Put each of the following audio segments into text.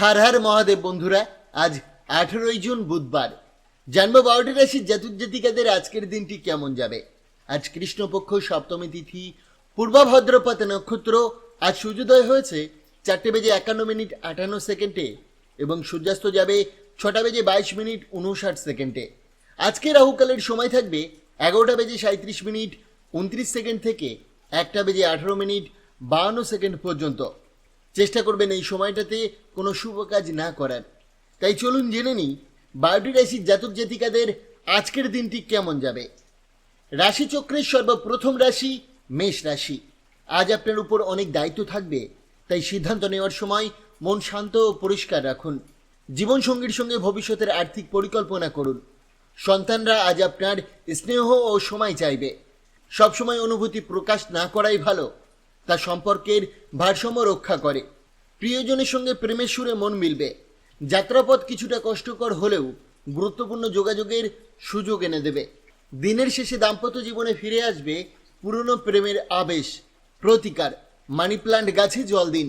हर हर महादेव बंधुरा आज 18 जून बुधवार জানবো 12টি রাশির জাতক জাতিকাদের আজকের দিনটি কেমন যাবে। আজ কৃষ্ণপক্ষ সপ্তমী তিথি, পূর্বা ভাদ্রপদ নক্ষত্র। আজ সূর্যোদয় হয়েছে 4:51 এবং সূর্যাস্ত যাবে 6:22 আজকে রাহুকালের সময় থাকবে 11:37 থেকে 1:18 পর্যন্ত। চেষ্টা করবেন এই সময়টাতে কোনো শুভ কাজ না করার। তাই চলুন জেনে নিই 12টি রাশির জাতক জাতিকাদের আজকের দিনটি কেমন যাবে। রাশিচক্রের সর্বপ্রথম রাশি মেষ রাশি। আজ আপনার উপর অনেক দায়িত্ব থাকবে, তাই সিদ্ধান্ত নেওয়ার সময় মন শান্ত ও পরিষ্কার রাখুন। জীবনসঙ্গীর সঙ্গে ভবিষ্যতের আর্থিক পরিকল্পনা করুন। সন্তানরা আজ আপনার স্নেহ ও সময় চাইবে। সবসময় অনুভূতি প্রকাশ না করাই ভালো, তা সম্পর্কের ভারসাম্য রক্ষা করে। প্রিয়জনের সঙ্গে প্রেমের সুরে মন মিলবে। যাত্রাপথ কিছুটা কষ্টকর হলেও গুরুত্বপূর্ণ যোগাযোগের সুযোগ এনে দেবে। দিনের শেষে দাম্পত্য জীবনে ফিরে আসবে পুরনো প্রেমের আবেশ। প্রতিকার, মানি প্ল্যান্ট গাছে জল দিন।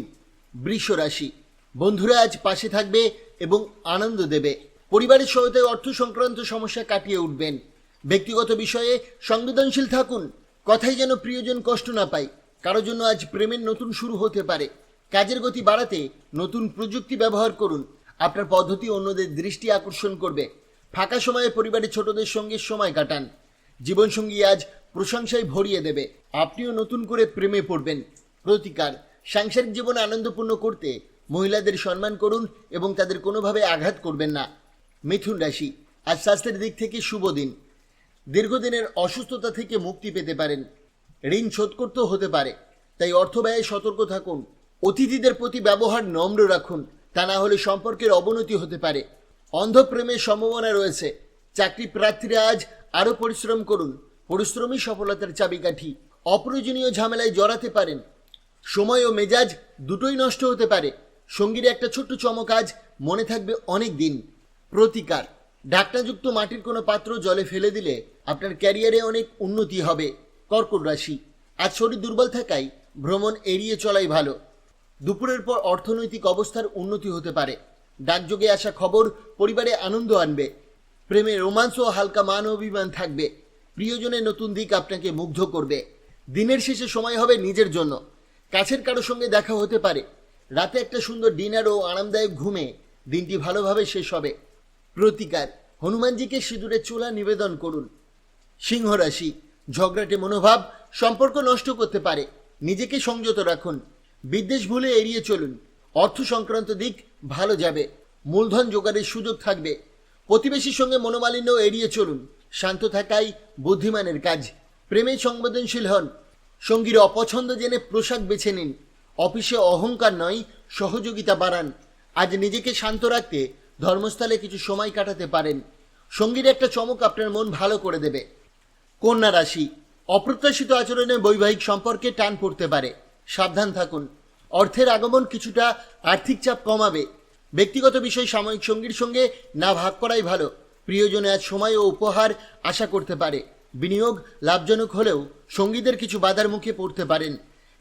বৃষ রাশি, বন্ধুরা আজ পাশে থাকবে এবং আনন্দ দেবে। পরিবারের সহায়তায় অর্থ সংক্রান্ত সমস্যা কাটিয়ে উঠবেন। ব্যক্তিগত বিষয়ে সংবেদনশীল থাকুন, কথাই যেন প্রিয়জন কষ্ট না পায়। কারোর জন্য আজ প্রেমের নতুন শুরু হতে পারে। কাজের গতি বাড়াতে নতুন প্রযুক্তি ব্যবহার করুন। আপনার পদ্ধতি অন্যদের দৃষ্টি আকর্ষণ করবে। ফাঁকা সময়ে পরিবারের ছোটদের সঙ্গে সময় কাটান। জীবনসঙ্গী আজ প্রশংসায় ভরিয়ে দেবে। আপনিও নতুন করে প্রেমে পড়বেন। প্রতিকার, সাংসারিক জীবন আনন্দপূর্ণ করতে মহিলাদের সম্মান করুন এবং তাদের কোনোভাবে আঘাত করবেন না। মিথুন রাশি, আজ স্বাস্থ্যের দিক থেকে শুভ দিন। দীর্ঘদিনের অসুস্থতা থেকে মুক্তি পেতে পারেন। ঋণ শোধ করতেও হতে পারে, তাই অর্থ ব্যয়ে সতর্ক থাকুন। অতিথিদের প্রতি ব্যবহার নম্র রাখুন, তা না হলে সম্পর্কের অবনতি হতে পারে। অন্ধ প্রেমের সম্ভাবনা রয়েছে। চাকরি প্রার্থীরা আজ আরও পরিশ্রম করুন। পরিশ্রমই সফলতার চাবিকাঠি। অপ্রয়োজনীয় ঝামেলায় জড়াতে পারেন। সময় ও মেজাজ দুটোই নষ্ট হতে পারে। সঙ্গীর একটা ছোট্ট চমক আজ মনে থাকবে অনেক দিন। প্রতিকার, ঢাকনাযুক্ত মাটির কোনো পাত্র জলে ফেলে দিলে আপনার ক্যারিয়ারে অনেক উন্নতি হবে। কর্কট রাশি, আজ শরীর দুর্বল থাকায় ভ্রমণ এড়িয়ে চলাই ভালো। দুপুরের পর অর্থনৈতিক অবস্থার উন্নতি হতে পারে। ডাকযোগে আসা খবর পরিবারে আনন্দ আনবে। প্রেমে রোমান্স ও হালকা মান অভিমান থাকবে। প্রিয়জনের নতুন দিক আপনাকে মুগ্ধ করবে। দিনের শেষে সময় হবে নিজের জন্য। কাছের কারো সঙ্গে দেখা হতে পারে। রাতে একটা সুন্দর ডিনার ও আরামদায়ক ঘুমে দিনটি ভালোভাবে শেষ হবে। প্রতিকার, হনুমানজিকে সিঁদুরের চূড়া নিবেদন করুন। সিংহ রাশি, ঝগড়াটে মনোভাব সম্পর্ক নষ্ট করতে পারে। নিজেকে সংযত রাখুন। বিদ্বেষ ভুলে এড়িয়ে চলুন। অর্থ সংক্রান্ত দিক ভালো যাবে। মূলধন জোগাড়ের সুযোগ থাকবে। প্রতিবেশীর সঙ্গে মনোমালিন্য এড়িয়ে চলুন। শান্ত থাকাই বুদ্ধিমানের কাজ। প্রেমে সংবেদনশীল হন। সঙ্গীর অপছন্দ জেনে পোশাক বেছে নিন। অফিসে অহংকার নয়, সহযোগিতা বাড়ান। আজ নিজেকে শান্ত রাখতে ধর্মস্থলে কিছু সময় কাটাতে পারেন। সঙ্গীর একটা চমক আপনার মন ভালো করে দেবে। কন্যা রাশি, অপ্রত্যাশিত আচরণে বৈবাহিক সম্পর্কে টান পড়তে পারে। সাবধান থাকুন। অর্থের আগমন কিছুটা আর্থিক চাপ কমাবে। ব্যক্তিগত বিষয় সাময়িক সঙ্গীর সঙ্গে না ভাগ করাই ভালো। প্রিয়জনে আজ সময় ও উপহার আশা করতে পারে। বিনিয়োগ লাভজনক হলেও সঙ্গীদের কিছু বাধার মুখে পড়তে পারেন।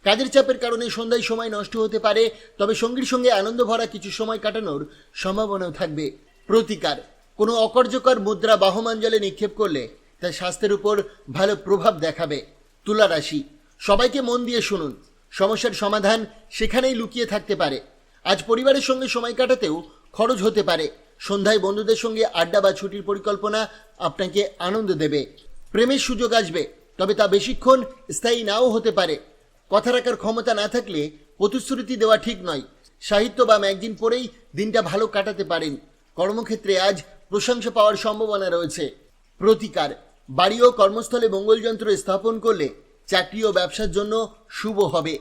কাজের চাপের কারণে সন্ধ্যায় সময় নষ্ট হতে পারে, তবে সঙ্গীর সঙ্গে আনন্দ ভরা কিছু সময় কাটানোর সম্ভাবনাও থাকবে। প্রতিকার, কোনো অকার্যকর মুদ্রা বাহমান জলে নিক্ষেপ করলে তা স্বাস্থ্যের উপর ভালো প্রভাব দেখাবে। তুলা রাশি, সবাইকে মন দিয়ে শুনুন। সমস্যার সমাধান সেখানেই লুকিয়ে থাকতে পারে। আজ পরিবারের সঙ্গে সময় কাটাতেও খরচ হতে পারে। সন্ধ্যায় বন্ধুদের সঙ্গে আড্ডা বা ছুটির পরিকল্পনা আপনাকে আনন্দ দেবে। প্রেমের সুযোগ আসবে, তবে তা বেশিক্ষণ স্থায়ী নাও হতে পারে। কথা রাখার ক্ষমতা না থাকলে প্রতিশ্রুতি দেওয়া ঠিক নয়। সাহিত্য বা ম্যাগাজিন পড়েই দিনটা ভালো কাটাতে পারেন। কর্মক্ষেত্রে আজ প্রশংসা পাওয়ার সম্ভাবনা রয়েছে। প্রতিকার, বাড়ি ও কর্মস্থলে মঙ্গলযন্ত্র স্থাপন করলে চাকরি ও ব্যবসার জন্য শুভ হবে।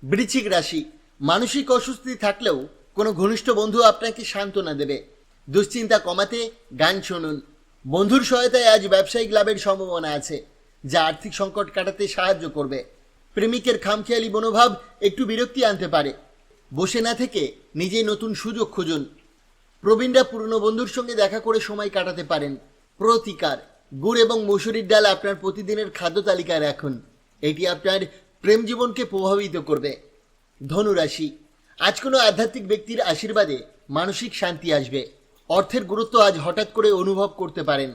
বৃশ্চিক রাশি, মানসিক অস্বস্তি থাকলেও কোনো ঘনিষ্ঠ বন্ধু আপনাকে সান্ত্বনা দেবে। দুশ্চিন্তা কমাতে গান শুনুন। বন্ধুর সহায়তায় আজ ব্যবসায়িক লাভের সম্ভাবনা আছে, যা আর্থিক সংকট কাটাতে সাহায্য করবে। প্রেমিকের খামখেয়ালি মনোভাব একটু বিরক্তি আনতে পারে। বসে না থেকে নিজেই নতুন সুযোগ খুঁজুন। প্রবীণরা পুরনো বন্ধুর সঙ্গে দেখা করে সময় কাটাতে পারেন। প্রতিকার, গুড় এবং মসুরির ডাল আপনার প্রতিদিনের খাদ্য তালিকায় রাখুন। এটি আপনার প্রেম জীবনকে প্রভাবিত করবে। ধনু রাশি, আজ কোনো আধ্যাত্মিক ব্যক্তির আশীর্বাদে মানসিক শান্তি আসবে। অর্থের গুরুত্ব আজ হঠাৎ করে অনুভব করতে পারেন,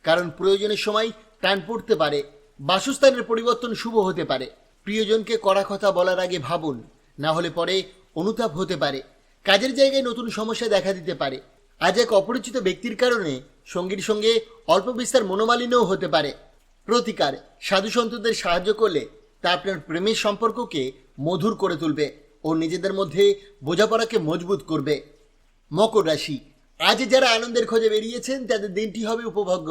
কারণ প্রয়োজনের সময় টান পড়তে পারে। বাসস্থানের পরিবর্তন শুভ হতে পারে। প্রিয়জনকে কড়া কথা বলার আগে ভাবুন, না হলে পরে অনুতাপ হতে পারে। কাজের জায়গায় নতুন সমস্যা দেখা দিতে পারে। আজ এক অপরিচিত ব্যক্তির কারণে সঙ্গীর সঙ্গে অল্প বিস্তার মনোমালিন্যও হতে পারে। প্রতিকার, সাধু সন্তদের সাহায্য করলে তা আপনার প্রেমের সম্পর্ককে মধুর করে তুলবে ও নিজেদের মধ্যে বোঝাপড়াকে মজবুত করবে। মকর রাশি, আজ যারা আনন্দের খোঁজে বেরিয়েছেন তাদের দিনটি হবে উপভোগ্য।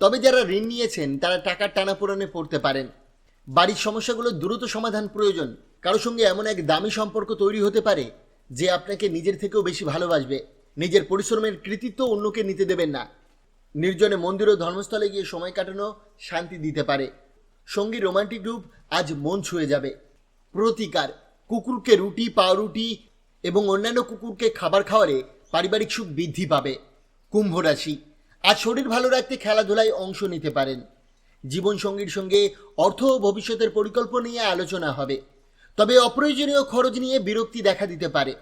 তবে যারা ঋণ নিয়েছেন তারা টাকার টানাপোড়েনে পড়তে পারেন। বাড়ির সমস্যাগুলোর দ্রুত সমাধান প্রয়োজন। কারো সঙ্গে এমন এক দামি সম্পর্ক তৈরি হতে পারে যে আপনাকে নিজের থেকেও বেশি ভালোবাসবে। নিজের পরিশ্রমের কৃতিত্ব অন্যকে নিতে দেবেন না। নির্জনে মন্দির ও ধর্মস্থলে গিয়ে সময় কাটানো শান্তি দিতে পারে। সঙ্গী রোমান্টিক রূপ আজ মন ছুঁয়ে যাবে। প্রতিকার, কুকুরকে রুটি, পাউরুটি এবং অন্যান্য কুকুরকে খাবার খাওয়ালে পারিবারিক সুখ বৃদ্ধি পাবে। কুম্ভ রাশি, আজ শরীর ভালো রাখতে খেলাধুলায় অংশ নিতে পারেন। জীবনসঙ্গীর সঙ্গে অর্থ ও ভবিষ্যতের পরিকল্পনা নিয়ে আলোচনা হবে। তবে অপ্রয়োজনীয় খরচ নিয়ে বিরক্তি দেখা দিতে পারে।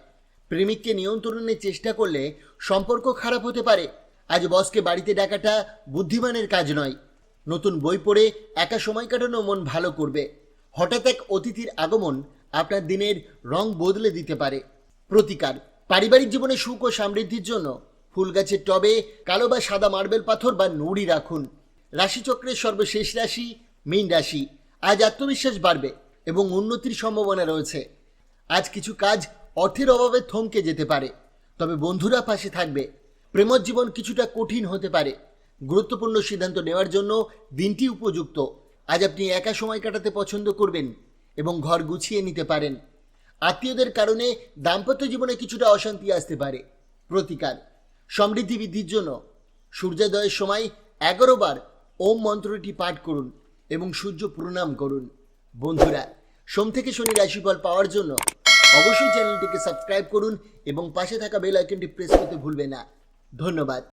প্রেমিককে নিয়ন্ত্রণের চেষ্টা করলে সম্পর্ক খারাপ হতে পারে। আজ বসকে বাড়িতে ডাকাটা বুদ্ধিমানের কাজ নয়। নতুন বই পড়ে একা সময় কাটানো মন ভালো করবে। হঠাৎ এক অতিথির আগমন আপনার দিনের রং বদলে দিতে পারে। প্রতিকার, পারিবারিক জীবনে সুখ ও সমৃদ্ধির জন্য ফুল গাছের টবে কালো বা সাদা মার্বেল পাথর বা নুড়ি রাখুন। রাশিচক্রের সর্বশেষ রাশি মীন রাশি। আজ আত্মবিশ্বাস বাড়বে এবং উন্নতির সম্ভাবনা রয়েছে। আজ কিছু কাজ অর্থের অভাবে থমকে যেতে পারে, তবে বন্ধুরা পাশে থাকবে। প্রেমজ জীবন কিছুটা কঠিন হতে পারে। গুরুত্বপূর্ণ সিদ্ধান্ত নেওয়ার জন্য দিনটি উপযুক্ত। আজ আপনি একা সময় কাটাতে পছন্দ করবেন এবং ঘর গুছিয়ে নিতে পারেন। আত্মীয়দের কারণে দাম্পত্য জীবনে কিছুটা অশান্তি আসতে পারে। প্রতিকার, সমৃদ্ধি বৃদ্ধির জন্য সূর্যোদয়ের সময় 11 বার ওম মন্ত্রটি পাঠ করুন এবং সূর্য প্রণাম করুন। বন্ধুরা, সোম থেকে শনি রাশিফল পাওয়ার জন্য অবশ্যই চ্যানেলটিকে সাবস্ক্রাইব করুন এবং পাশে থাকা বেল আইকনটি প্রেস করতে ভুলবেন না। ধন্যবাদ।